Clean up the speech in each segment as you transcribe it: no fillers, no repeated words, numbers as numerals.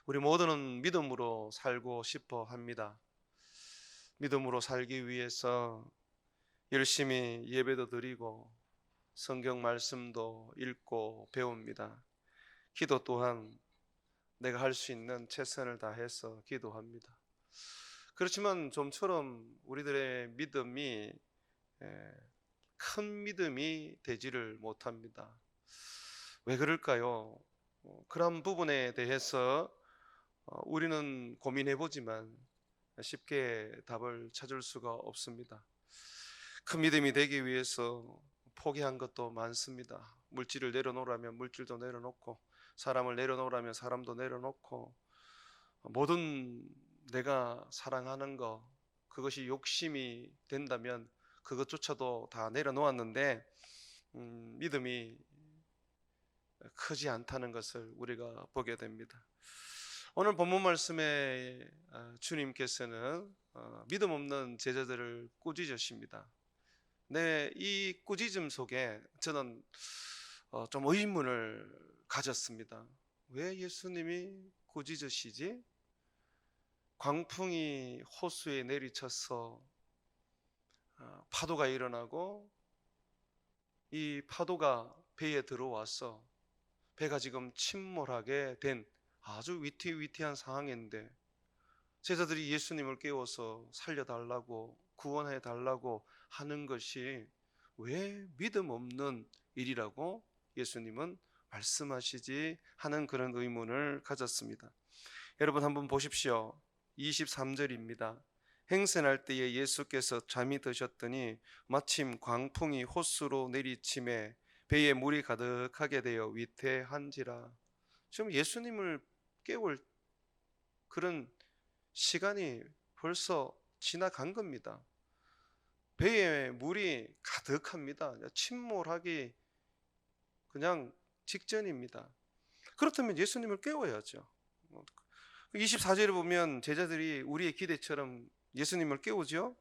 우리 모두는 믿음으로 살고 싶어 합니다. 믿음으로 살기 위해서 열심히 예배도 드리고 성경 말씀도 읽고 배웁니다. 기도 또한 내가 할 수 있는 최선을 다해서 기도합니다. 그렇지만 좀처럼 우리들의 믿음이 큰 믿음이 되지를 못합니다. 왜 그럴까요? 그런 부분에 대해서 우리는 고민해 보지만 쉽게 답을 찾을 수가 없습니다. 큰 믿음이 되기 위해서 포기한 것도 많습니다. 물질을 내려놓으라면 물질도 내려놓고, 사람을 내려놓으라면 사람도 내려놓고, 모든 내가 사랑하는 것, 그것이 욕심이 된다면 그것조차도 다 내려놓았는데 믿음이 크지 않다는 것을 우리가 보게 됩니다. 오늘 본문 말씀에 주님께서는 믿음 없는 제자들을 꾸짖으십니다. 네, 이 꾸짖음 속에 저는 좀 의문을 가졌습니다. 왜 예수님이 꾸짖으시지? 광풍이 호수에 내리쳐서 파도가 일어나고 이 파도가 배에 들어와서 배가 지금 침몰하게 된 아주 위태위태한 상황인데 제자들이 예수님을 깨워서 살려달라고 구원해달라고 하는 것이 왜 믿음 없는 일이라고 예수님은 말씀하시지 하는 그런 의문을 가졌습니다. 여러분 한번 보십시오. 23절입니다. 행선할 때에 예수께서 잠이 드셨더니 마침 광풍이 호수로 내리침에 배에 물이 가득하게 되어 위태한지라. 지금 예수님을 깨울 그런 시간이 벌써 지나간 겁니다. 배에 물이 가득합니다. 침몰하기 그냥 직전입니다. 그렇다면 예수님을 깨워야죠. 24절에 보면 제자들이 우리의 기대처럼 예수님을 깨우죠.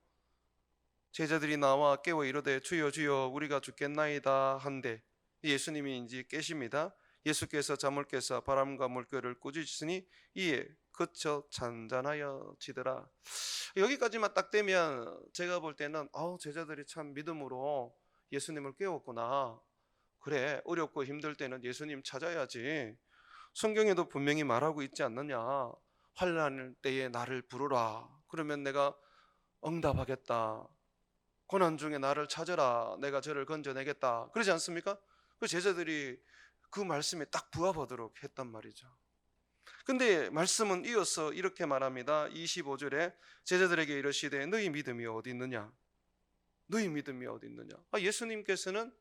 제자들이 나와 깨워 이르되 주여 주여 우리가 죽겠나이다 한데 예수님이 이제 깨십니다. 예수께서 잠을 깨사 바람과 물결을 꾸짖으시니 이에 그쳐 잔잔하여지더라. 여기까지만 딱 되면 제가 볼 때는 제자들이 참 믿음으로 예수님을 깨웠구나. 그래, 어렵고 힘들 때는 예수님 찾아야지. 성경에도 분명히 말하고 있지 않느냐. 환난 때에 나를 부르라. 그러면 내가 응답하겠다. 고난 중에 나를 찾아라. 내가 저를 건져내겠다. 그러지 않습니까? 그 제자들이 그 말씀에 딱 부합하도록 했단 말이죠. 근데 말씀은 이어서 이렇게 말합니다. 25절에 제자들에게 이르시되 너희 믿음이 어디 있느냐? 너희 믿음이 어디 있느냐? 예수님께서는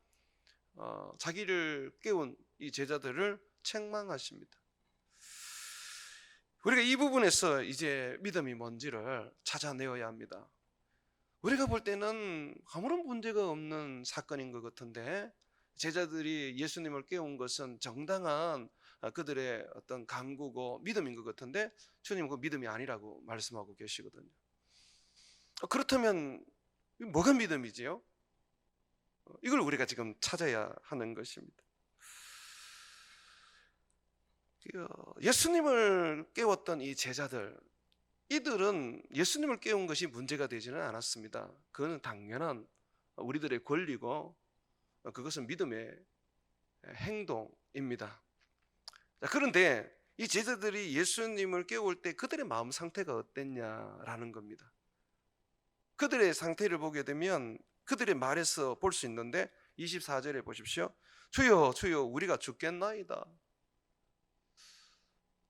자기를 깨운 이 제자들을 책망하십니다. 우리가 이 부분에서 이제 믿음이 뭔지를 찾아내어야 합니다. 우리가 볼 때는 아무런 문제가 없는 사건인 것 같은데 제자들이 예수님을 깨운 것은 정당한 그들의 어떤 간구고 믿음인 것 같은데 주님은 그 믿음이 아니라고 말씀하고 계시거든요. 그렇다면 뭐가 믿음이지요? 이걸 우리가 지금 찾아야 하는 것입니다. 예수님을 깨웠던 이 제자들, 이들은 예수님을 깨운 것이 문제가 되지는 않았습니다. 그거는 당연한 우리들의 권리고 그것은 믿음의 행동입니다. 그런데 이 제자들이 예수님을 깨울 때 그들의 마음 상태가 어땠냐라는 겁니다. 그들의 상태를 보게 되면 그들의 말에서 볼 수 있는데 24절에 보십시오. 주여 주여 우리가 죽겠나이다.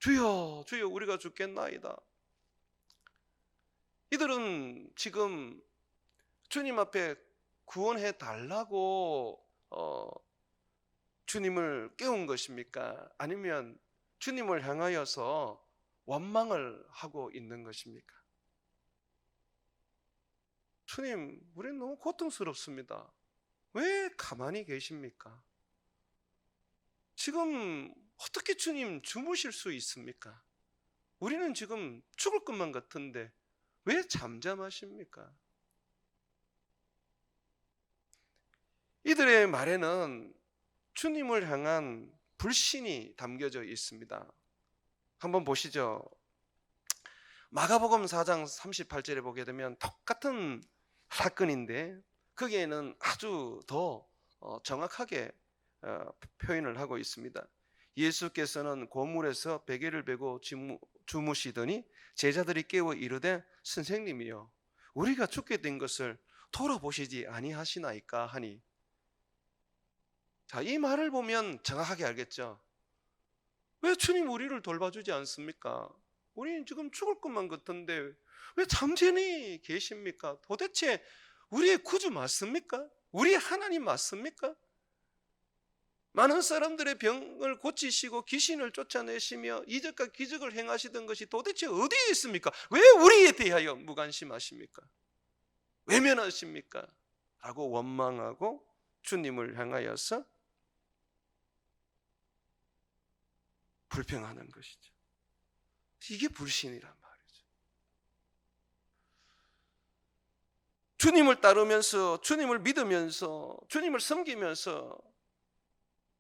주여 주여 우리가 죽겠나이다. 이들은 지금 주님 앞에 구원해 달라고 주님을 깨운 것입니까? 아니면 주님을 향하여서 원망을 하고 있는 것입니까? 주님, 우리는 너무 고통스럽습니다. 왜 가만히 계십니까? 지금 어떻게 주님 주무실 수 있습니까? 우리는 지금 죽을 것만 같은데 왜 잠잠하십니까? 이들의 말에는 주님을 향한 불신이 담겨져 있습니다. 한번 보시죠. 마가복음 4장 38절에 보게 되면 똑같은 사건인데 거기에는 아주 더 정확하게 표현을 하고 있습니다. 예수께서는 고물에서 베개를 베고 주무시더니 제자들이 깨워 이르되 선생님이여 우리가 죽게 된 것을 돌아보시지 아니하시나이까 하니. 자, 이 말을 보면 정확하게 알겠죠. 왜 주님 우리를 돌봐주지 않습니까? 우리는 지금 죽을 것만 같은데 왜 잠잠히 계십니까? 도대체 우리의 구주 맞습니까? 우리의 하나님 맞습니까? 많은 사람들의 병을 고치시고 귀신을 쫓아내시며 이적과 기적을 행하시던 것이 도대체 어디에 있습니까? 왜 우리에 대하여 무관심하십니까? 외면하십니까? 라고 원망하고 주님을 향하여서 불평하는 것이죠. 이게 불신이란 말이죠. 주님을 따르면서 주님을 믿으면서 주님을 섬기면서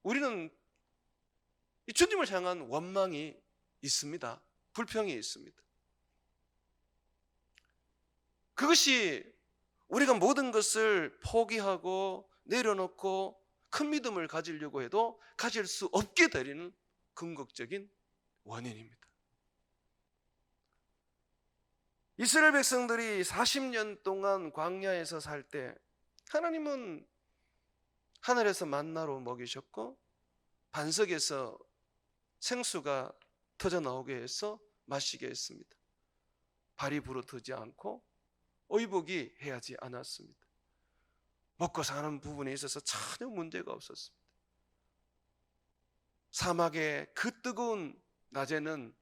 우리는 이 주님을 향한 원망이 있습니다. 불평이 있습니다. 그것이 우리가 모든 것을 포기하고 내려놓고 큰 믿음을 가지려고 해도 가질 수 없게 되는 궁극적인 원인입니다. 이스라엘 백성들이 40년 동안 광야에서 살 때 하나님은 하늘에서 만나로 먹이셨고 반석에서 생수가 터져 나오게 해서 마시게 했습니다. 발이 부르트지 않고 의복이 해하지 않았습니다. 먹고 사는 부분에 있어서 전혀 문제가 없었습니다. 사막의 그 뜨거운 낮에는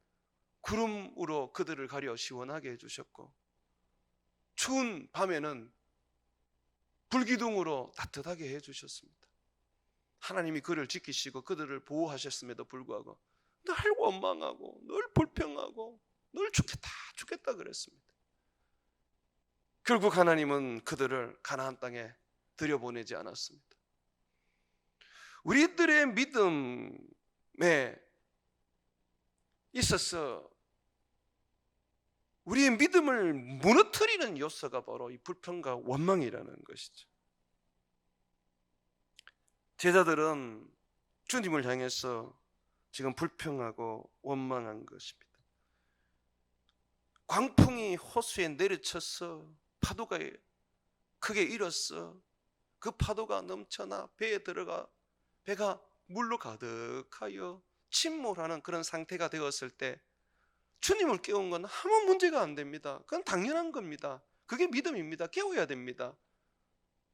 구름으로 그들을 가려 시원하게 해주셨고 추운 밤에는 불기둥으로 따뜻하게 해주셨습니다. 하나님이 그를 지키시고 그들을 보호하셨음에도 불구하고 늘 원망하고 늘 불평하고 늘 죽겠다 그랬습니다. 결국 하나님은 그들을 가나안 땅에 들여보내지 않았습니다. 우리들의 믿음에 있어서 우리의 믿음을 무너뜨리는 요소가 바로 이 불평과 원망이라는 것이죠. 제자들은 주님을 향해서 지금 불평하고 원망한 것입니다. 광풍이 호수에 내리쳐서 파도가 크게 일었어. 그 파도가 넘쳐나 배에 들어가 배가 물로 가득하여 침몰하는 그런 상태가 되었을 때 주님을 깨운 건 아무 문제가 안 됩니다. 그건 당연한 겁니다. 그게 믿음입니다. 깨워야 됩니다.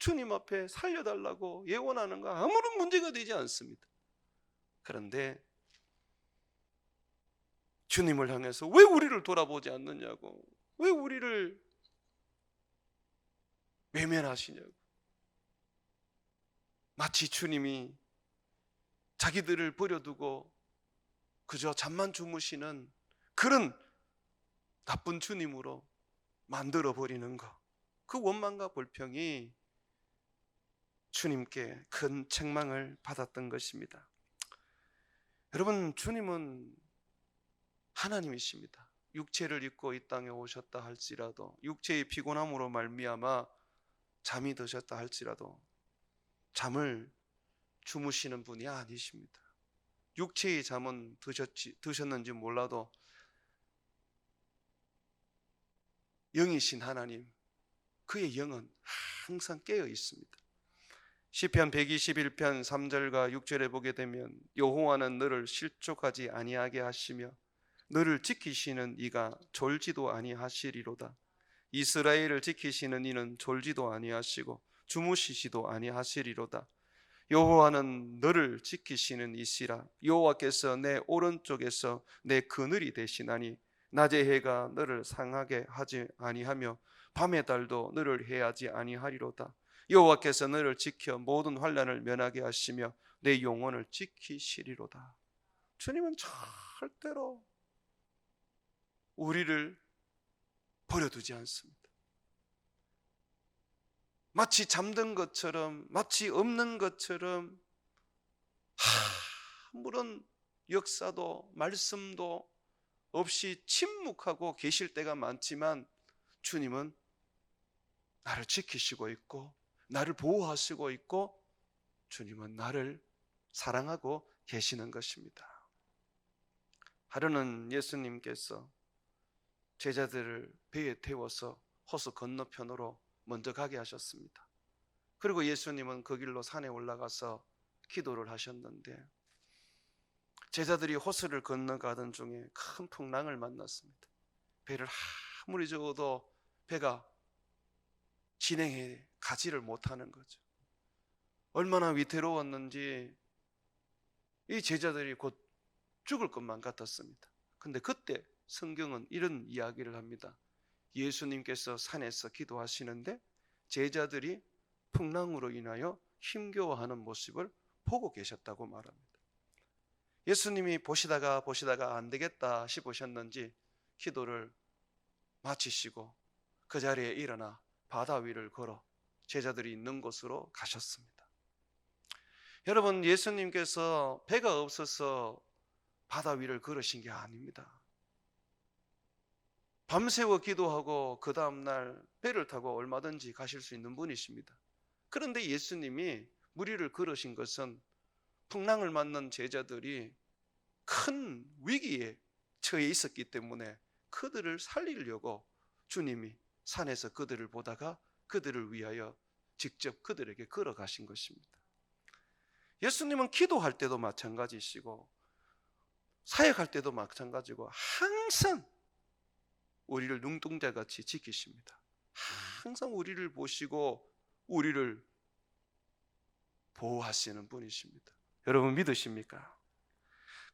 주님 앞에 살려달라고 예언하는 거 아무런 문제가 되지 않습니다. 그런데 주님을 향해서 왜 우리를 돌아보지 않느냐고, 왜 우리를 외면하시냐고, 마치 주님이 자기들을 버려두고 그저 잠만 주무시는 그런 나쁜 주님으로 만들어버리는 것, 그 원망과 불평이 주님께 큰 책망을 받았던 것입니다. 여러분, 주님은 하나님이십니다. 육체를 입고 이 땅에 오셨다 할지라도, 육체의 피곤함으로 말미암아 잠이 드셨다 할지라도 잠을 주무시는 분이 아니십니다. 육체의 잠은 드셨는지 몰라도 영이신 하나님, 그의 영은 항상 깨어 있습니다. 시편 121편 3절과 6절에 보게 되면 여호와는 너를 실족하지 아니하게 하시며 너를 지키시는 이가 졸지도 아니하시리로다. 이스라엘을 지키시는 이는 졸지도 아니하시고 주무시지도 아니하시리로다. 여호와는 너를 지키시는 이시라. 여호와께서 내 오른쪽에서 내 그늘이 되시나니 낮의 해가 너를 상하게 하지 아니하며 밤의 달도 너를 해하지 아니하리로다. 여호와께서 너를 지켜 모든 환난을 면하게 하시며 내 영혼을 지키시리로다. 주님은 절대로 우리를 버려두지 않습니다. 마치 잠든 것처럼, 마치 없는 것처럼 아무런 역사도 말씀도 없이 침묵하고 계실 때가 많지만 주님은 나를 지키시고 있고 나를 보호하시고 있고 주님은 나를 사랑하고 계시는 것입니다. 하루는 예수님께서 제자들을 배에 태워서 호수 건너편으로 먼저 가게 하셨습니다. 그리고 예수님은 그 길로 산에 올라가서 기도를 하셨는데 제자들이 호수를 건너가던 중에 큰 풍랑을 만났습니다. 배를 아무리 저어도 배가 진행해 가지를 못하는 거죠. 얼마나 위태로웠는지 이 제자들이 곧 죽을 것만 같았습니다. 근데 그때 성경은 이런 이야기를 합니다. 예수님께서 산에서 기도하시는데 제자들이 풍랑으로 인하여 힘겨워하는 모습을 보고 계셨다고 말합니다. 예수님이 보시다가 안 되겠다 싶으셨는지 기도를 마치시고 그 자리에 일어나 바다 위를 걸어 제자들이 있는 곳으로 가셨습니다. 여러분, 예수님께서 배가 없어서 바다 위를 걸으신 게 아닙니다. 밤새워 기도하고 그 다음날 배를 타고 얼마든지 가실 수 있는 분이십니다. 그런데 예수님이 무리를 걸으신 것은 풍랑을 맞는 제자들이 큰 위기에 처해 있었기 때문에 그들을 살리려고 주님이 산에서 그들을 보다가 그들을 위하여 직접 그들에게 걸어가신 것입니다. 예수님은 기도할 때도 마찬가지시고 사역할 때도 마찬가지고 항상 우리를 눈동자같이 지키십니다. 항상 우리를 보시고 우리를 보호하시는 분이십니다. 여러분 믿으십니까?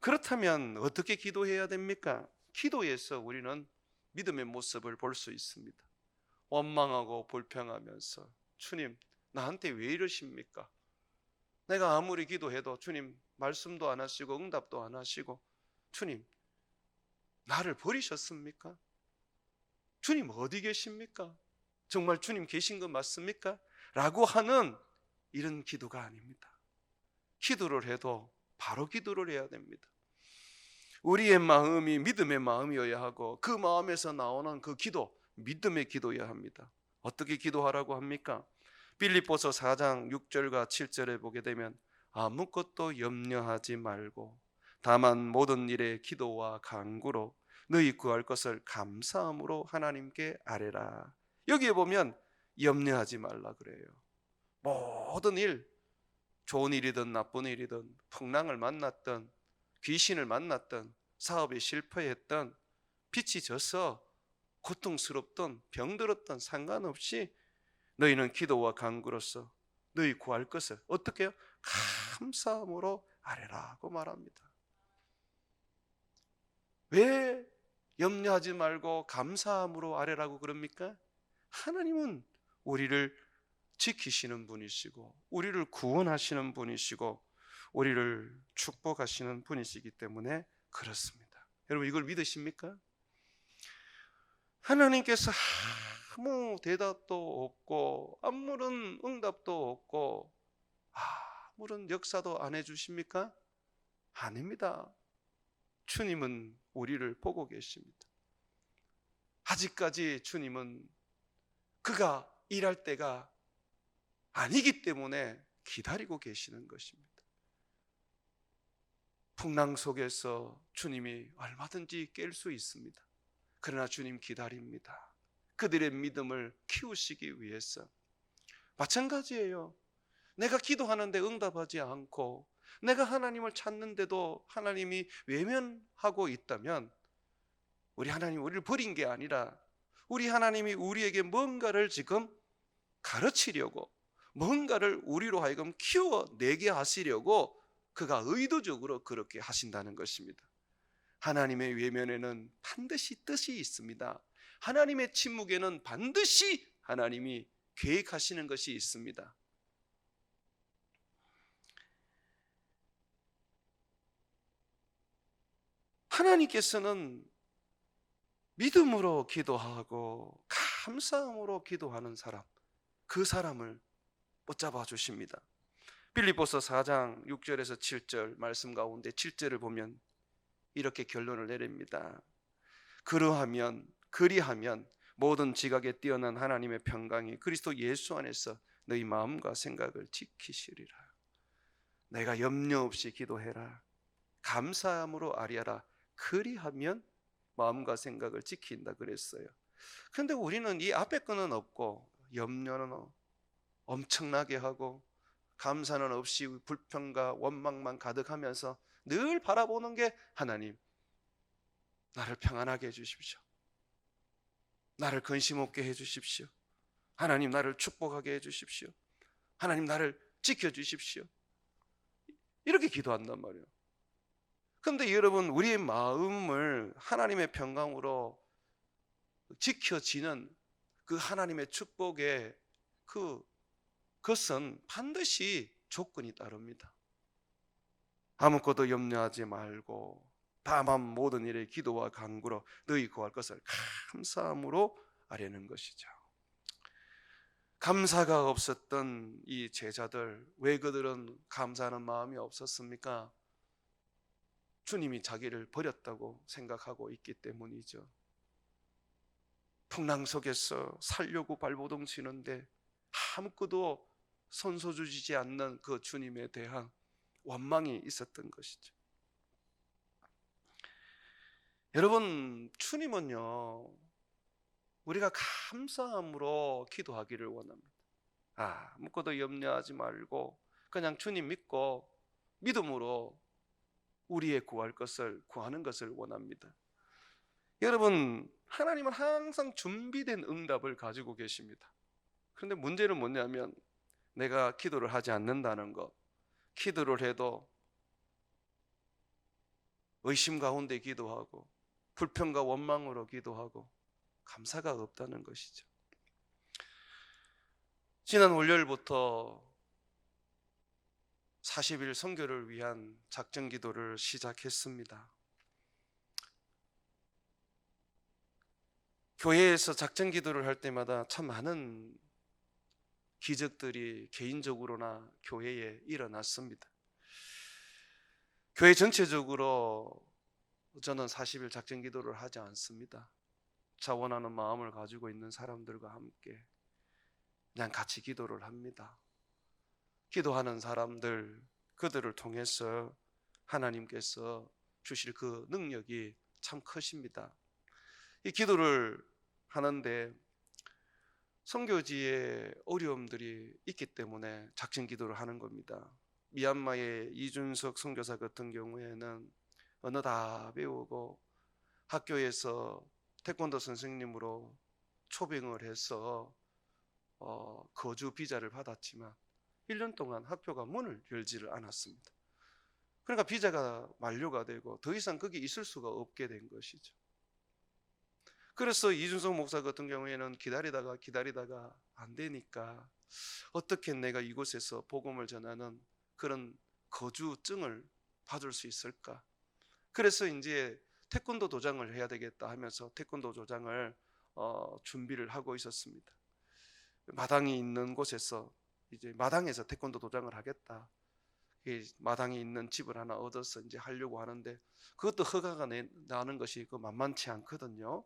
그렇다면 어떻게 기도해야 됩니까? 기도에서 우리는 믿음의 모습을 볼 수 있습니다. 원망하고 불평하면서 주님 나한테 왜 이러십니까? 내가 아무리 기도해도 주님 말씀도 안 하시고 응답도 안 하시고 주님 나를 버리셨습니까? 주님 어디 계십니까? 정말 주님 계신 거 맞습니까? 라고 하는 이런 기도가 아닙니다. 기도를 해도 바로 기도를 해야 됩니다. 우리의 마음이 믿음의 마음이어야 하고 그 마음에서 나오는 그 기도, 믿음의 기도여야 합니다. 어떻게 기도하라고 합니까? 빌립보서 4장 6절과 7절에 보게 되면 아무것도 염려하지 말고 다만 모든 일에 기도와 간구로 너희 구할 것을 감사함으로 하나님께 아뢰라. 여기에 보면 염려하지 말라 그래요. 모든 일, 좋은 일이든 나쁜 일이든 풍랑을 만났든 귀신을 만났든 사업에 실패했든 빛이 져서 고통스럽든 병들었든 상관없이 너희는 기도와 간구로서 너희 구할 것을 어떻게 해요? 감사함으로 아뢰라고 말합니다. 왜 염려하지 말고 감사함으로 아뢰라고 그럽니까? 하나님은 우리를 지키시는 분이시고 우리를 구원하시는 분이시고 우리를 축복하시는 분이시기 때문에 그렇습니다. 여러분 이걸 믿으십니까? 하나님께서 아무 대답도 없고 아무런 응답도 없고 아무런 역사도 안 해주십니까? 아닙니다. 주님은 우리를 보고 계십니다. 아직까지 주님은 그가 일할 때가 아니기 때문에 기다리고 계시는 것입니다. 풍랑 속에서 주님이 얼마든지 깰 수 있습니다. 그러나 주님 기다립니다. 그들의 믿음을 키우시기 위해서. 마찬가지예요. 내가 기도하는데 응답하지 않고 내가 하나님을 찾는데도 하나님이 외면하고 있다면 우리 하나님 우리를 버린 게 아니라 우리 하나님이 우리에게 뭔가를 지금 가르치려고 뭔가를 우리로 하여금 키워내게 하시려고 그가 의도적으로 그렇게 하신다는 것입니다. 하나님의 외면에는 반드시 뜻이 있습니다. 하나님의 침묵에는 반드시 하나님이 계획하시는 것이 있습니다. 하나님께서는 믿음으로 기도하고 감사함으로 기도하는 사람, 그 사람을 붙잡아 주십니다. 빌립보서 4장 6절에서 7절 말씀 가운데 7절을 보면 이렇게 결론을 내립니다. 그리하면 모든 지각에 뛰어난 하나님의 평강이 그리스도 예수 안에서 너희 마음과 생각을 지키시리라. 내가 염려 없이 기도해라. 감사함으로 아뢰라. 그리하면 마음과 생각을 지킨다 그랬어요. 그런데 우리는 이 앞에 거는 없고 염려는 엄청나게 하고 감사는 없이 불평과 원망만 가득하면서 늘 바라보는 게 하나님, 나를 평안하게 해주십시오. 나를 근심 없게 해주십시오. 하나님, 나를 축복하게 해주십시오. 하나님, 나를 지켜주십시오. 이렇게 기도한단 말이에요. 그런데 여러분, 우리의 마음을 하나님의 평강으로 지켜지는 그 하나님의 축복에 그것은 반드시 조건이 따릅니다. 아무것도 염려하지 말고 다만 모든 일에 기도와 간구로 너희 구할 것을 감사함으로 아뢰는 것이죠. 감사가 없었던 이 제자들, 왜 그들은 감사하는 마음이 없었습니까? 주님이 자기를 버렸다고 생각하고 있기 때문이죠. 풍랑 속에서 살려고 발버둥 치는데 아무것도 손소주지 않는 그 주님에 대한 원망이 있었던 것이죠. 여러분, 주님은요, 우리가 감사함으로 기도하기를 원합니다. 아무것도 염려하지 말고 그냥 주님 믿고 믿음으로 우리의 구할 것을 구하는 것을 원합니다. 여러분, 하나님은 항상 준비된 응답을 가지고 계십니다. 그런데 문제는 뭐냐면 내가 기도를 하지 않는다는 것, 기도를 해도 의심 가운데 기도하고 불평과 원망으로 기도하고 감사가 없다는 것이죠. 지난 월요일부터 40일 선교를 위한 작전 기도를 시작했습니다. 교회에서 작전 기도를 할 때마다 참 많은 기적들이 개인적으로나 교회에 일어났습니다. 교회 전체적으로 저는 40일 작전 기도를 하지 않습니다. 자원하는 마음을 가지고 있는 사람들과 함께 그냥 같이 기도를 합니다. 기도하는 사람들, 그들을 통해서 하나님께서 주실 그 능력이 참 크십니다. 이 기도를 하는데 선교지에 어려움들이 있기 때문에 작전 기도를 하는 겁니다. 미얀마의 이준석 선교사 같은 경우에는 언어 다 배우고 학교에서 태권도 선생님으로 초빙을 해서 거주 비자를 받았지만 1년 동안 학교가 문을 열지를 않았습니다. 그러니까 비자가 만료가 되고 더 이상 거기 있을 수가 없게 된 것이죠. 그래서 이준석 목사 같은 경우에는 기다리다가 안 되니까 어떻게 내가 이곳에서 복음을 전하는 그런 거주증을 받을 수 있을까? 그래서 이제 태권도 도장을 해야 되겠다 하면서 태권도 도장을 준비를 하고 있었습니다. 마당이 있는 곳에서 이제 마당에서 태권도 도장을 하겠다. 마당에 있는 집을 하나 얻어서 이제 하려고 하는데 그것도 허가가 나는 것이 만만치 않거든요.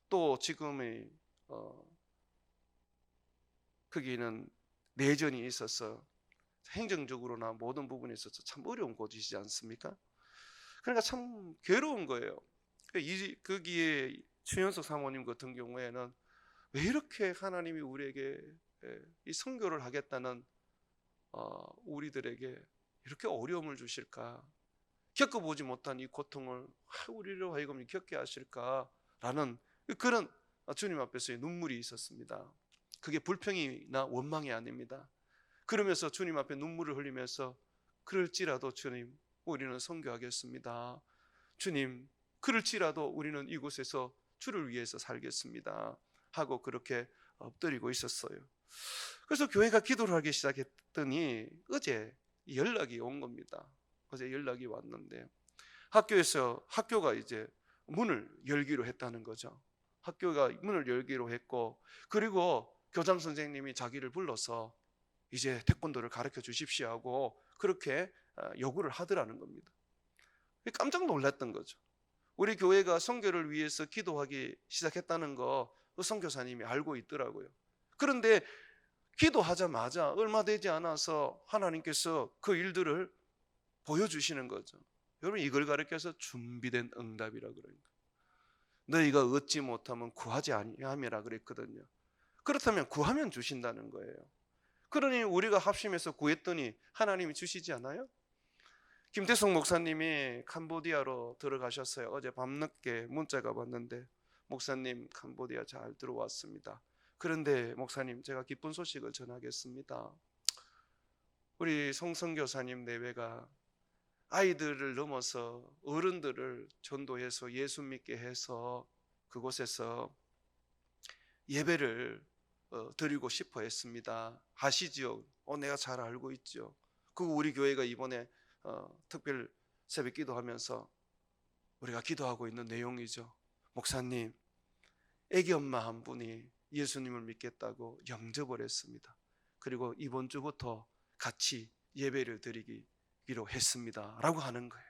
또 지금의 거기는 내전이 있어서 행정적으로나 모든 부분에 있어서 참 어려운 곳이지 않습니까? 그러니까 참 괴로운 거예요. 거기에 최현석 사모님 같은 경우에는 왜 이렇게 하나님이 우리에게 이 선교를 하겠다는 우리들에게 이렇게 어려움을 주실까? 겪어보지 못한 이 고통을 우리로 하여금 겪게 하실까라는 그런 주님 앞에서의 눈물이 있었습니다. 그게 불평이나 원망이 아닙니다. 그러면서 주님 앞에 눈물을 흘리면서 그럴지라도 주님, 우리는 선교하겠습니다. 주님, 그럴지라도 우리는 이곳에서 주를 위해서 살겠습니다 하고 그렇게 엎드리고 있었어요. 그래서 교회가 기도를 하기 시작했더니 어제 연락이 온 겁니다. 어제 연락이 왔는데 학교가 이제 문을 열기로 했다는 거죠. 학교가 문을 열기로 했고, 그리고 교장 선생님이 자기를 불러서 이제 태권도를 가르쳐 주십시오 하고 그렇게 요구를 하더라는 겁니다. 깜짝 놀랐던 거죠. 우리 교회가 선교를 위해서 기도하기 시작했다는 거 그 선교사님이 알고 있더라고요. 그런데 기도하자마자 얼마 되지 않아서 하나님께서 그 일들을 보여주시는 거죠. 여러분, 이걸 가르쳐서 준비된 응답이라 그러는 거예요. 너희가 얻지 못하면 구하지 아니함이라 그랬거든요. 그렇다면 구하면 주신다는 거예요. 그러니 우리가 합심해서 구했더니 하나님이 주시지 않아요? 김태성 목사님이 캄보디아로 들어가셨어요. 어제 밤늦게 문자가 왔는데, 목사님 캄보디아 잘 들어왔습니다. 그런데 목사님, 제가 기쁜 소식을 전하겠습니다. 우리 성선교사님 내외가 아이들을 넘어서 어른들을 전도해서 예수 믿게 해서 그곳에서 예배를 드리고 싶어 했습니다. 아시죠? 내가 잘 알고 있죠. 그거 우리 교회가 이번에 특별 새벽 기도하면서 우리가 기도하고 있는 내용이죠. 목사님, 애기 엄마 한 분이 예수님을 믿겠다고 영접을 했습니다. 그리고 이번 주부터 같이 예배를 드리기로 했습니다 라고 하는 거예요.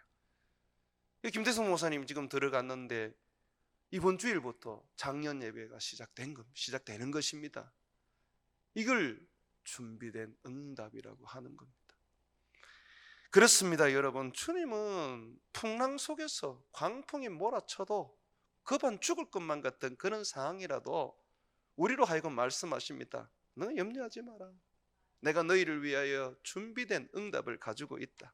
김태성 목사님 지금 들어갔는데 이번 주일부터 작년 예배가 시작되는 것입니다. 이걸 준비된 응답이라고 하는 겁니다. 그렇습니다, 여러분. 주님은 풍랑 속에서 광풍이 몰아쳐도 급한 죽을 것만 같은 그런 상황이라도 우리로 하여금 말씀하십니다. 너 염려하지 마라. 내가 너희를 위하여 준비된 응답을 가지고 있다.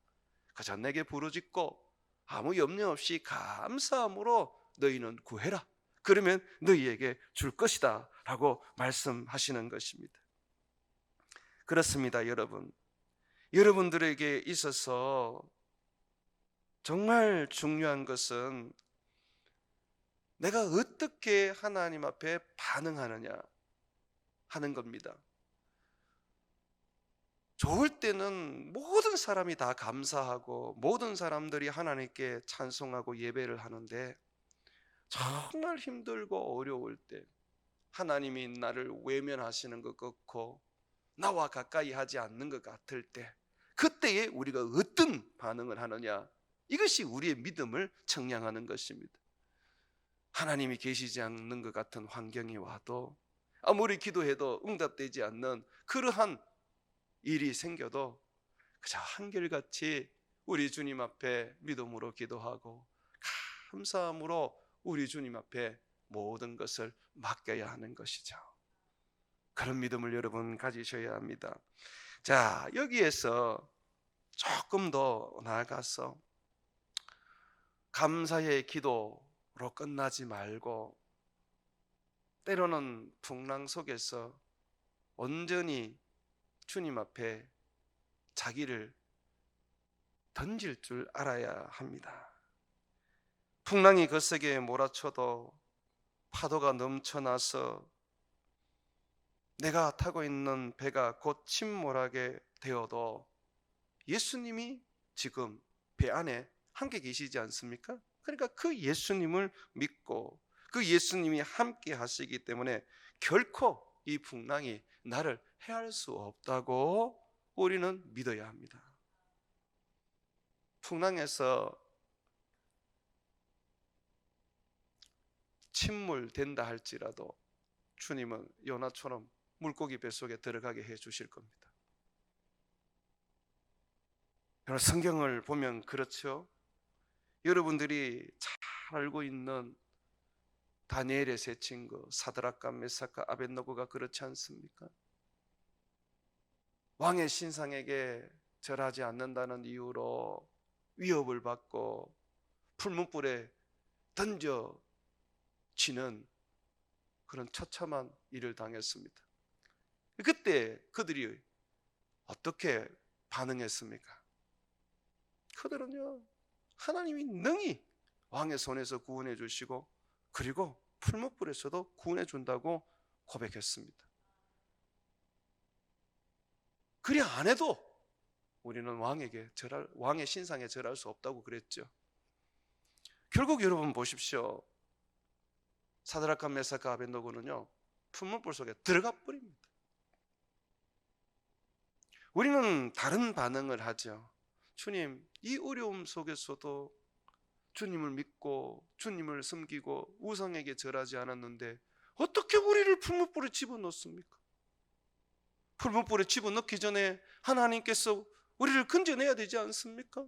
그저 내게 부르짖고 아무 염려 없이 감사함으로 너희는 구해라. 그러면 너희에게 줄 것이다 라고 말씀하시는 것입니다. 그렇습니다, 여러분. 여러분들에게 있어서 정말 중요한 것은 내가 어떻게 하나님 앞에 반응하느냐 하는 겁니다. 좋을 때는 모든 사람이 다 감사하고 모든 사람들이 하나님께 찬송하고 예배를 하는데, 정말 힘들고 어려울 때 하나님이 나를 외면하시는 것 같고 나와 가까이 하지 않는 것 같을 때, 그때에 우리가 어떤 반응을 하느냐, 이것이 우리의 믿음을 측량하는 것입니다. 하나님이 계시지 않는 것 같은 환경이 와도, 아무리 기도해도 응답되지 않는 그러한 일이 생겨도 그저 한결같이 우리 주님 앞에 믿음으로 기도하고 감사함으로 우리 주님 앞에 모든 것을 맡겨야 하는 것이죠. 그런 믿음을 여러분 가지셔야 합니다. 자, 여기에서 조금 더 나아가서 감사의 기도로 끝나지 말고 때로는 풍랑 속에서 온전히 주님 앞에 자기를 던질 줄 알아야 합니다. 풍랑이 거세게 몰아쳐도 파도가 넘쳐나서 내가 타고 있는 배가 곧 침몰하게 되어도 예수님이 지금 배 안에 함께 계시지 않습니까? 그러니까 그 예수님을 믿고 그 예수님이 함께 하시기 때문에 결코 이 풍랑이 나를 해할 수 없다고 우리는 믿어야 합니다. 풍랑에서 침몰된다 할지라도 주님은 요나처럼 물고기 뱃속에 들어가게 해 주실 겁니다. 여러분, 성경을 보면 그렇죠. 여러분들이 잘 알고 있는 다니엘의 세 친구 사드락과 메삭과 아벳노고가 그렇지 않습니까? 왕의 신상에게 절하지 않는다는 이유로 위협을 받고 풀문불에 던져지는 그런 처참한 일을 당했습니다. 그때 그들이 어떻게 반응했습니까? 그들은요, 하나님이 능히 왕의 손에서 구원해 주시고 그리고 풀무불에서도 구원해 준다고 고백했습니다. 그리 안 해도 우리는 왕의 신상에 절할 수 없다고 그랬죠. 결국 여러분 보십시오. 사드락과 메삭과 아벳노고는요, 풀무불 속에 들어가 버립니다. 우리는 다른 반응을 하죠. 주님, 이 어려움 속에서도 주님을 믿고 주님을 섬기고 우상에게 절하지 않았는데 어떻게 우리를 풀무불에 집어넣습니까? 풀무불에 집어넣기 전에 하나님께서 우리를 건져내야 되지 않습니까?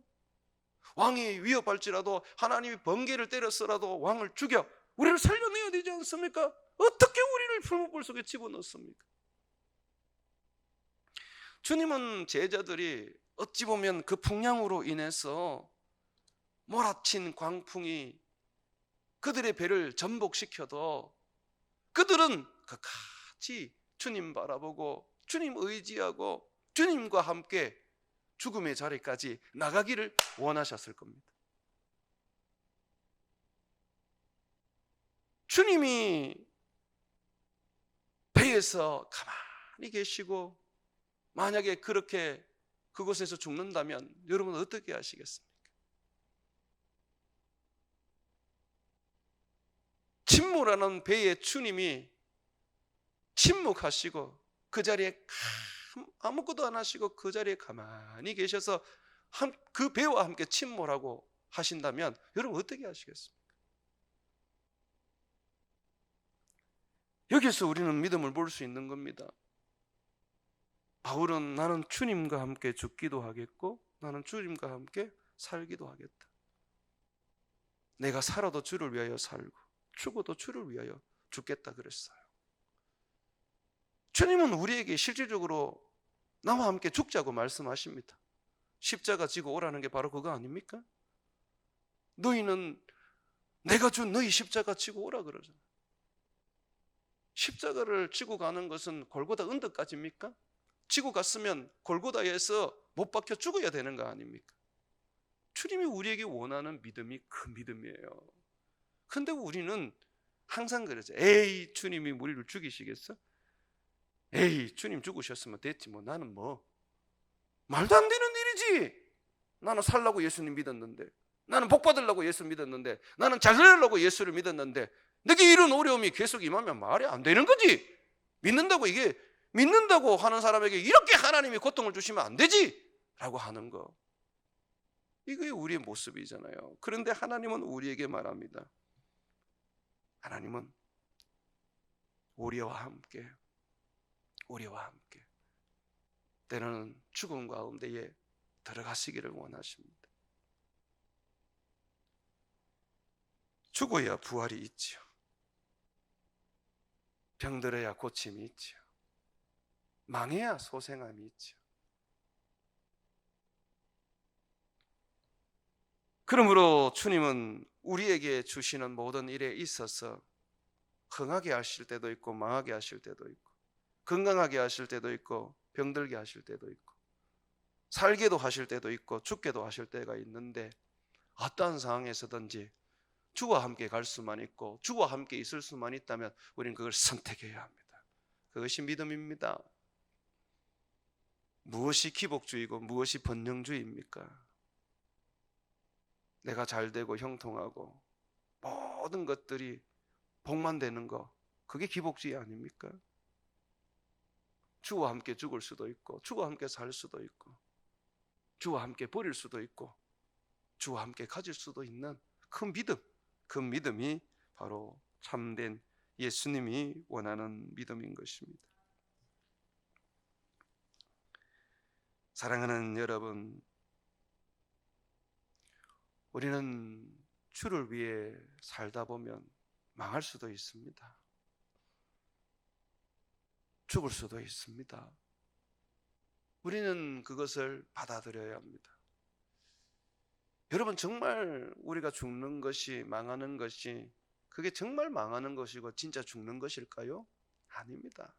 왕이 위협할지라도 하나님이 번개를 때렸어라도 왕을 죽여 우리를 살려내야 되지 않습니까? 어떻게 우리를 풀무불 속에 집어넣습니까? 주님은 제자들이 어찌 보면 그 풍랑으로 인해서 몰아친 광풍이 그들의 배를 전복시켜도 그들은 끝까지 주님 바라보고 주님 의지하고 주님과 함께 죽음의 자리까지 나가기를 원하셨을 겁니다. 주님이 배에서 가만히 계시고 만약에 그렇게 그곳에서 죽는다면 여러분 어떻게 하시겠습니까? 침몰하는 배에 주님이 침묵하시고 그 자리에 아무것도 안 하시고 그 자리에 가만히 계셔서 그 배와 함께 침몰하고 하신다면 여러분 어떻게 하시겠습니까? 여기서 우리는 믿음을 볼 수 있는 겁니다. 바울은 나는 주님과 함께 죽기도 하겠고 나는 주님과 함께 살기도 하겠다. 내가 살아도 주를 위하여 살고 죽어도 주를 위하여 죽겠다 그랬어요. 주님은 우리에게 실질적으로 나와 함께 죽자고 말씀하십니다. 십자가 지고 오라는 게 바로 그거 아닙니까? 너희는 내가 준 너희 십자가 지고 오라 그러잖아요. 십자가를 지고 가는 것은 골고다 언덕까지입니까? 지고 갔으면 골고다에서 못 박혀 죽어야 되는 거 아닙니까? 주님이 우리에게 원하는 믿음이 그 믿음이에요. 근데 우리는 항상 그러죠. 에이, 주님이 우리를 죽이시겠어? 에이, 주님 죽으셨으면 됐지 뭐 나는 뭐 말도 안 되는 일이지. 나는 살라고 예수님 믿었는데, 나는 복 받으려고 예수 믿었는데, 나는 잘 되려고 예수를 믿었는데 내게 이런 어려움이 계속 임하면 말이 안 되는 거지. 믿는다고 하는 사람에게 이렇게 하나님이 고통을 주시면 안 되지 라고 하는 거, 이게 우리의 모습이잖아요. 그런데 하나님은 우리에게 말합니다. 하나님은 우리와 함께 때로는 죽음 가운데에 들어가시기를 원하십니다. 죽어야 부활이 있지요. 병들어야 고침이 있지요. 망해야 소생함이 있지요. 그러므로 주님은 우리에게 주시는 모든 일에 있어서 흥하게 하실 때도 있고 망하게 하실 때도 있고 건강하게 하실 때도 있고 병들게 하실 때도 있고 살게도 하실 때도 있고 죽게도 하실 때가 있는데 어떠한 상황에서든지 주와 함께 갈 수만 있고 주와 함께 있을 수만 있다면 우리는 그걸 선택해야 합니다. 그것이 믿음입니다. 무엇이 기복주의고 무엇이 번영주의입니까? 내가 잘되고 형통하고 모든 것들이 복만 되는 거, 그게 기복주의 아닙니까? 주와 함께 죽을 수도 있고 주와 함께 살 수도 있고 주와 함께 버릴 수도 있고 주와 함께 가질 수도 있는 큰 믿음, 그 믿음이 바로 참된 예수님이 원하는 믿음인 것입니다. 사랑하는 여러분, 우리는 주를 위해 살다 보면 망할 수도 있습니다. 죽을 수도 있습니다. 우리는 그것을 받아들여야 합니다. 여러분, 정말 우리가 죽는 것이, 망하는 것이, 그게 정말 망하는 것이고 진짜 죽는 것일까요? 아닙니다.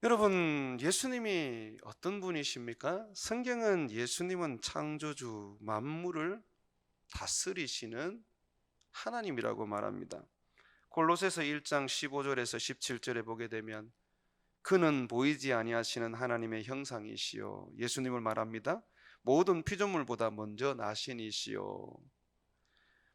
여러분, 예수님이 어떤 분이십니까? 성경은 예수님은 창조주, 만물을 다스리시는 하나님이라고 말합니다. 골로새서 1장 15절에서 17절에 보게 되면 그는 보이지 아니하시는 하나님의 형상이시요, 예수님을 말합니다. 모든 피조물보다 먼저 나신 이시요,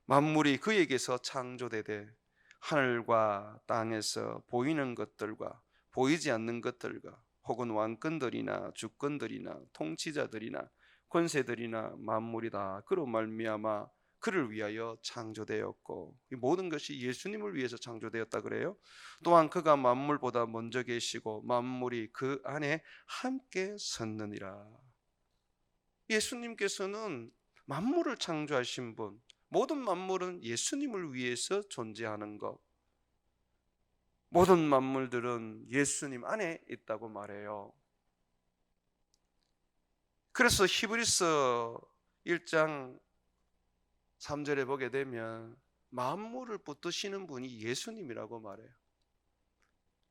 만물이 그에게서 창조되되 하늘과 땅에서 보이는 것들과 보이지 않는 것들과 혹은 왕권들이나 주권들이나 통치자들이나 권세들이나 만물이 다 그로 말미암아 그를 위하여 창조되었고, 이 모든 것이 예수님을 위해서 창조되었다 그래요. 또한 그가 만물보다 먼저 계시고 만물이 그 안에 함께 섰느니라. 예수님께서는 만물을 창조하신 분, 모든 만물은 예수님을 위해서 존재하는 것, 모든 만물들은 예수님 안에 있다고 말해요. 그래서 히브리서 1장 3절에 보게 되면 만물을 붙드시는 분이 예수님이라고 말해요.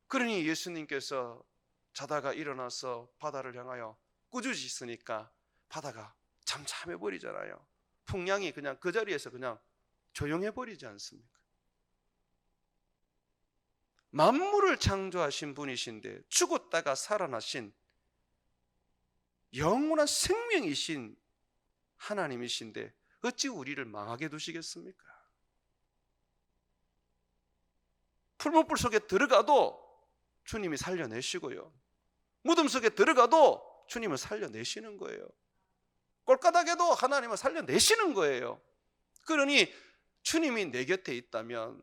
그러니 예수님께서 자다가 일어나서 바다를 향하여 꾸짖으시니까 바다가 잠잠해 버리잖아요. 풍랑이 그냥 그 자리에서 그냥 조용해 버리지 않습니까? 만물을 창조하신 분이신데, 죽었다가 살아나신 영원한 생명이신 하나님이신데 어찌 우리를 망하게 두시겠습니까? 풀무불 속에 들어가도 주님이 살려내시고요, 무덤 속에 들어가도 주님은 살려내시는 거예요. 꼴가닥에도 하나님은 살려내시는 거예요. 그러니 주님이 내 곁에 있다면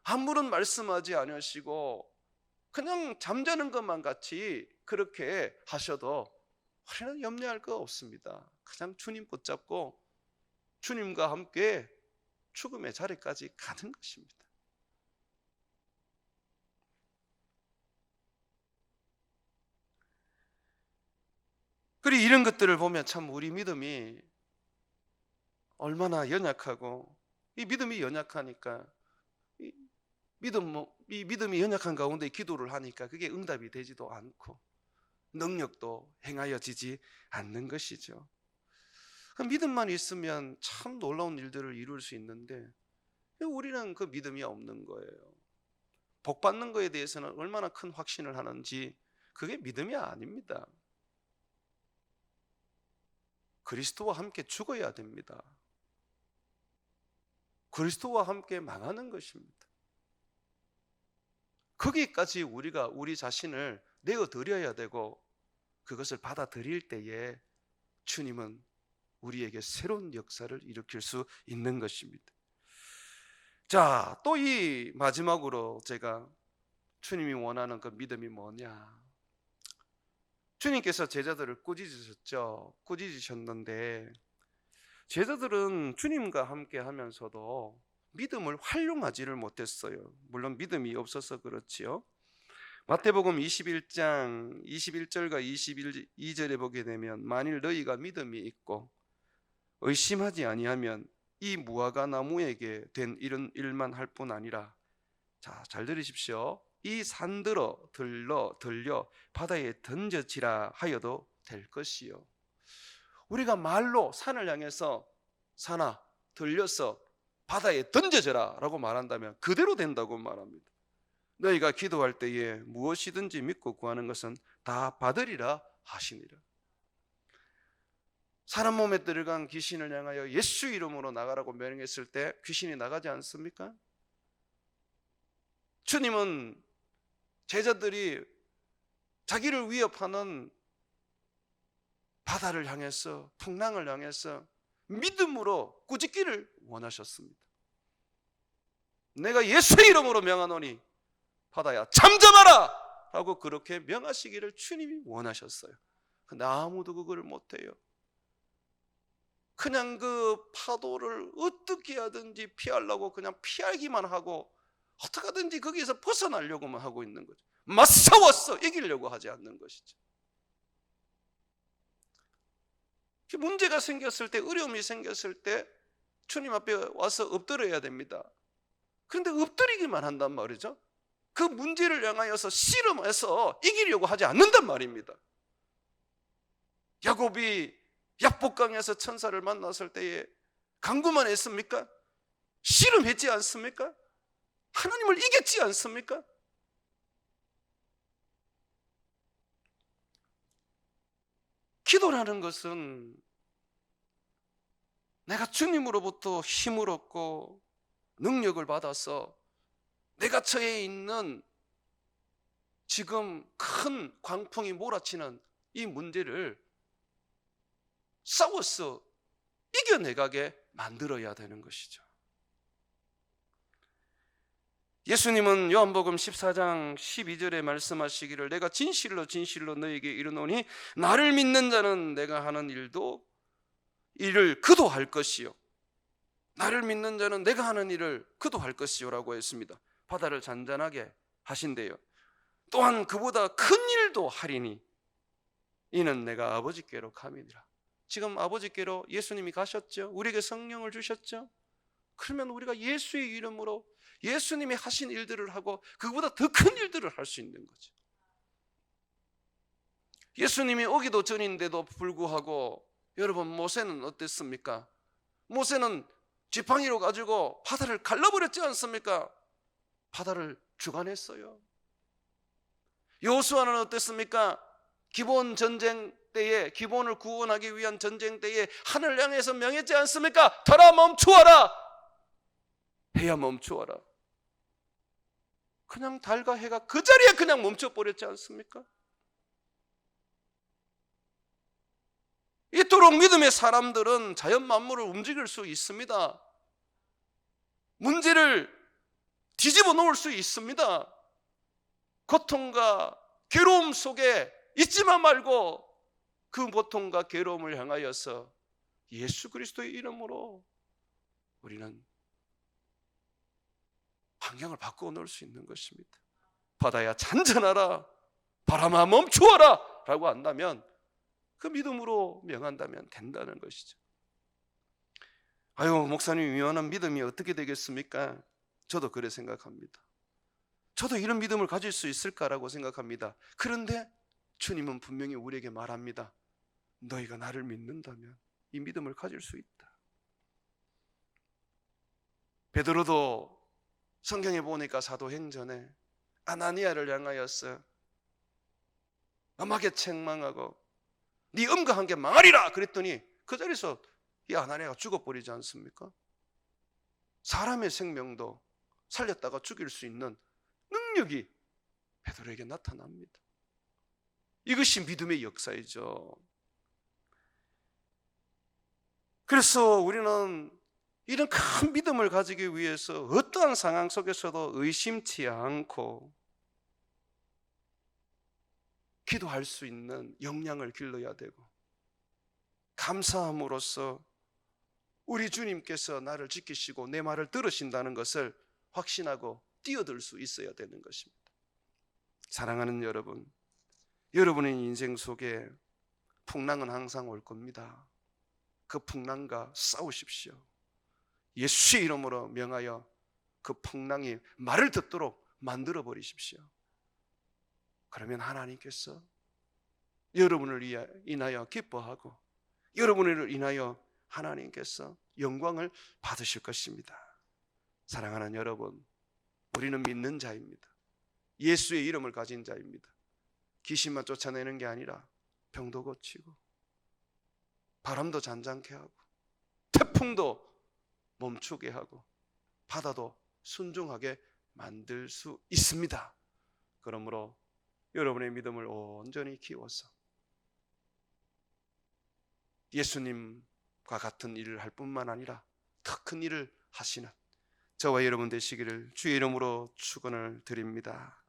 아무런 말씀하지 않으시고 그냥 잠자는 것만 같이 그렇게 하셔도 우리는 염려할 거 없습니다. 그냥 주님 붙잡고 주님과 함께 죽음의 자리까지 가는 것입니다. 그리고 이런 것들을 보면 참 우리 믿음이 얼마나 연약하고, 이 믿음이 연약하니까 이 믿음이 연약한 가운데 기도를 하니까 그게 응답이 되지도 않고 능력도 행하여지지 않는 것이죠. 믿음만 있으면 참 놀라운 일들을 이룰 수 있는데 우리는 그 믿음이 없는 거예요. 복 받는 거에 대해서는 얼마나 큰 확신을 하는지 그게 믿음이 아닙니다. 그리스도와 함께 죽어야 됩니다. 그리스도와 함께 망하는 것입니다. 거기까지 우리가 우리 자신을 내어드려야 되고, 그것을 받아들일 때에 주님은 우리에게 새로운 역사를 일으킬 수 있는 것입니다. 자, 또 이 마지막으로 제가 주님이 원하는 그 믿음이 뭐냐? 주님께서 제자들을 꾸짖으셨죠. 꾸짖으셨는데 제자들은 주님과 함께 하면서도 믿음을 활용하지를 못했어요. 물론 믿음이 없어서 그렇지요. 마태복음 21장 21절과 22절에 보게 되면 만일 너희가 믿음이 있고 의심하지 아니하면 이 무화과 나무에게 된 이런 일만 할 뿐 아니라, 자, 잘 들으십시오. 이 산들어 들려 바다에 던져지라 하여도 될 것이요. 우리가 말로 산을 향해서 산아 들려서 바다에 던져져라 라고 말한다면 그대로 된다고 말합니다. 너희가 기도할 때에 무엇이든지 믿고 구하는 것은 다 받으리라 하시니라. 사람 몸에 들어간 귀신을 향하여 예수 이름으로 나가라고 명령했을 때 귀신이 나가지 않습니까? 주님은 제자들이 자기를 위협하는 바다를 향해서, 풍랑을 향해서 믿음으로 꾸짖기를 원하셨습니다. 내가 예수 이름으로 명하노니 바다야 잠잠하라 하고 그렇게 명하시기를 주님이 원하셨어요. 근데 아무도 그걸 못해요. 그냥 그 파도를 어떻게 하든지 피하려고 그냥 피하기만 하고 어떻게 하든지 거기에서 벗어나려고만 하고 있는 거죠. 맞서워서 이기려고 하지 않는 것이죠. 문제가 생겼을 때, 어려움이 생겼을 때 주님 앞에 와서 엎드려야 됩니다. 그런데 엎드리기만 한단 말이죠. 그 문제를 향하여서 씨름해서 이기려고 하지 않는단 말입니다. 야곱이 약복강에서 천사를 만났을 때에 간구만 했습니까? 씨름했지 않습니까? 하나님을 이겼지 않습니까? 기도라는 것은 내가 주님으로부터 힘을 얻고 능력을 받아서 내가 처해 있는 지금 큰 광풍이 몰아치는 이 문제를 싸워서 이겨내가게 만들어야 되는 것이죠. 예수님은 요한복음 14장 12절에 말씀하시기를 내가 진실로 진실로 너에게 이르노니 나를 믿는 자는 내가 하는 일을 그도 할 것이요 나를 믿는 자는 내가 하는 일을 그도 할 것이요 라고 했습니다. 바다를 잔잔하게 하신대요. 또한 그보다 큰 일도 하리니 이는 내가 아버지께로 가미니라. 지금 아버지께로 예수님이 가셨죠. 우리에게 성령을 주셨죠. 그러면 우리가 예수의 이름으로 예수님이 하신 일들을 하고 그보다 더 큰 일들을 할 수 있는 거죠. 예수님이 오기도 전인데도 불구하고 여러분 모세는 어땠습니까? 모세는 지팡이로 가지고 바다를 갈라버렸지 않습니까? 바다를 주관했어요. 여호수아는 어땠습니까? 기본 전쟁 때에, 기본을 구원하기 위한 전쟁 때에 하늘 향해서 명했지 않습니까? 달아 멈추어라, 해야 멈추어라. 그냥 달과 해가 그 자리에 그냥 멈춰버렸지 않습니까? 이토록 믿음의 사람들은 자연 만물을 움직일 수 있습니다. 문제를 뒤집어 놓을 수 있습니다. 고통과 괴로움 속에 있지만 말고 그 고통과 괴로움을 향하여서 예수 그리스도의 이름으로 우리는 환경을 바꾸어 놓을 수 있는 것입니다. 바다야 잔잔하라, 바람아 멈추어라 라고 한다면 그 믿음으로 명한다면 된다는 것이죠. 아유, 목사님 유한한 믿음이 어떻게 되겠습니까? 저도 그래 생각합니다. 저도 이런 믿음을 가질 수 있을까라고 생각합니다. 그런데 주님은 분명히 우리에게 말합니다. 너희가 나를 믿는다면 이 믿음을 가질 수 있다. 베드로도 성경에 보니까 사도행전에 아나니아를 향하여서 엄하게 책망하고 네 음과 함께 망하리라 그랬더니 그 자리에서 이 아나니아가 죽어버리지 않습니까? 사람의 생명도 살렸다가 죽일 수 있는 능력이 베드로에게 나타납니다. 이것이 믿음의 역사이죠. 그래서 우리는 이런 큰 믿음을 가지기 위해서 어떠한 상황 속에서도 의심치 않고 기도할 수 있는 역량을 길러야 되고, 감사함으로써 우리 주님께서 나를 지키시고 내 말을 들으신다는 것을 확신하고 뛰어들 수 있어야 되는 것입니다. 사랑하는 여러분, 여러분의 인생 속에 풍랑은 항상 올 겁니다. 그 풍랑과 싸우십시오. 예수의 이름으로 명하여 그 풍랑이 말을 듣도록 만들어 버리십시오. 그러면 하나님께서 여러분을 인하여 기뻐하고 여러분을 인하여 하나님께서 영광을 받으실 것입니다. 사랑하는 여러분, 우리는 믿는 자입니다. 예수의 이름을 가진 자입니다. 귀신만 쫓아내는 게 아니라 병도 고치고 바람도 잔잔케 하고 태풍도 멈추게 하고 바다도 순종하게 만들 수 있습니다. 그러므로 여러분의 믿음을 온전히 키워서 예수님과 같은 일을 할 뿐만 아니라 더 큰 일을 하시는 저와 여러분 되시기를 주의 이름으로 축원을 드립니다.